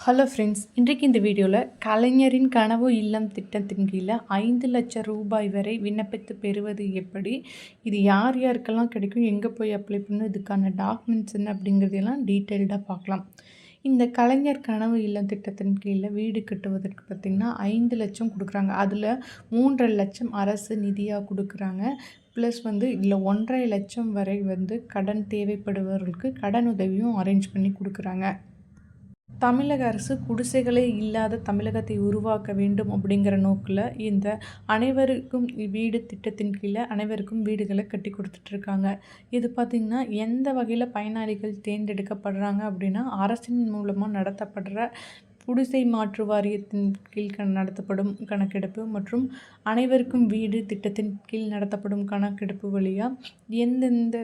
Hello friends, இன்றைக்கு இந்த வீடியோவில் கலைஞரின் கனவு இல்லம் திட்டத்தின் கீழே 5,00,000 ரூபாய் வரை விண்ணப்பித்து பெறுவது எப்படி, இது யார் யாருக்கெல்லாம் கிடைக்கும், எங்கே போய் அப்ளை பண்ணணும், இதுக்கான டாக்குமெண்ட்ஸ் என்ன அப்படிங்கிறதெல்லாம் டீட்டெயில்டாக பார்க்கலாம். இந்த கலைஞர் கனவு இல்லம் திட்டத்தின் கீழே வீடு கட்டுவதற்கு பார்த்திங்கன்னா 5,00,000 கொடுக்குறாங்க. அதில் 3,50,000 அரசு நிதியாக கொடுக்குறாங்க. ப்ளஸ் இதில் 1,50,000 வரை கடன் தேவைப்படுபவர்களுக்கு கடன் உதவியும் அரேஞ்ச் பண்ணி கொடுக்குறாங்க. தமிழக அரசு குடிசைகளே இல்லாத தமிழகத்தை உருவாக்க வேண்டும் அப்படிங்கிற நோக்கில் இந்த அனைவருக்கும் வீடு திட்டத்தின் கீழே அனைவருக்கும் வீடுகளை கட்டி கொடுத்துட்ருக்காங்க. இது பார்த்திங்கன்னா எந்த வகையில் பயனாளிகள் தேர்ந்தெடுக்கப்படுறாங்க அப்படின்னா, அரசின் மூலமாக நடத்தப்படுற குடிசை மாற்று வாரியத்தின் கீழ் நடத்தப்படும் கணக்கெடுப்பு மற்றும் அனைவருக்கும் வீடு திட்டத்தின் கீழ் நடத்தப்படும் கணக்கெடுப்பு வழியாக எந்தெந்த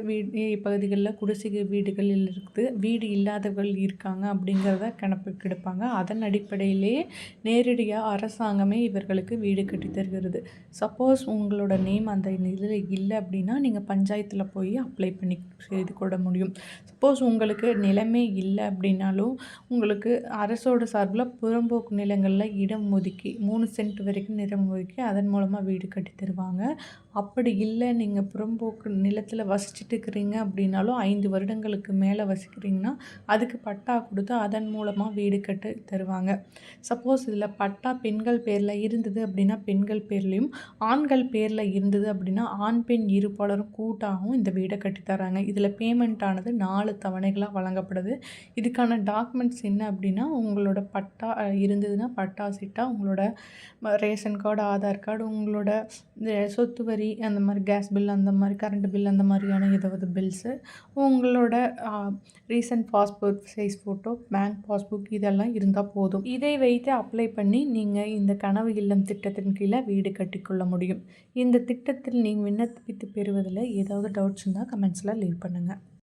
பகுதிகளில் குடிசை வீடுகள் இருக்குது, வீடு இல்லாதவர்கள் இருக்காங்க அப்படிங்கிறத கணக்கெடுப்பாங்க. அதன் அடிப்படையிலேயே நேரடியாக அரசாங்கமே இவர்களுக்கு வீடு கட்டி தருகிறது. சப்போஸ் உங்களோட நேம் அந்த இதில் இல்லை அப்படின்னா நீங்கள் பஞ்சாயத்தில் போய் அப்ளை பண்ணி செய்து கொள்ள முடியும். சப்போஸ் உங்களுக்கு நிலமே இல்லை அப்படின்னாலும் உங்களுக்கு அரசோட புறம்போக்கு நிலங்களில் இடம் ஒதுக்கி 3 சென்ட் வரைக்கும் நிலம் ஒதுக்கி அதன் மூலமாக வீடு கட்டி தருவாங்க. அப்படி இல்லை, நீங்கள் புறம்போக்கு நிலத்தில் வசிச்சுட்டு இருக்கிறீங்க அப்படின்னாலும் 5 வருடங்களுக்கு மேலே வசிக்கிறீங்கன்னா அதுக்கு பட்டா கொடுத்து அதன் மூலமாக வீடு கட்டி தருவாங்க. சப்போஸ் இதில் பட்டா பெண்கள் பேரில் இருந்தது அப்படின்னா பெண்கள் பேர்லேயும், ஆண்கள் பேரில் இருந்தது அப்படின்னா ஆண் பெண் இருப்பாளரும் கூட்டாகவும் இந்த வீடை கட்டி தராங்க. இதில் பேமெண்ட் ஆனது 4 தவணைகளாக வழங்கப்படுது. இதுக்கான டாக்குமெண்ட்ஸ் என்ன அப்படின்னா, உங்களோட பட்டா இருந்ததுன்னா பட்டா சிட்டா, உங்களோட ரேஷன் கார்டு, ஆதார் கார்டு, உங்களோட சொத்து வரி, அந்த மாதிரி கேஸ் பில், அந்த மாதிரி கரண்ட் பில், அந்த மாதிரியான ஏதாவது பில்ஸு, உங்களோட recent passport size photo, bank passbook இதெல்லாம் இருந்தால் போதும். இதை வைத்து அப்ளை பண்ணி நீங்கள் இந்த கனவு இல்லம் திட்டத்தின் கீழே வீடு கட்டிக்கொள்ள முடியும். இந்த திட்டத்தில் நீங்கள் விண்ணப்பித்து பெறுவதில் ஏதாவது டவுட்ஸ் இருந்தால் கமெண்ட்ஸில் லீவ் பண்ணுங்கள்.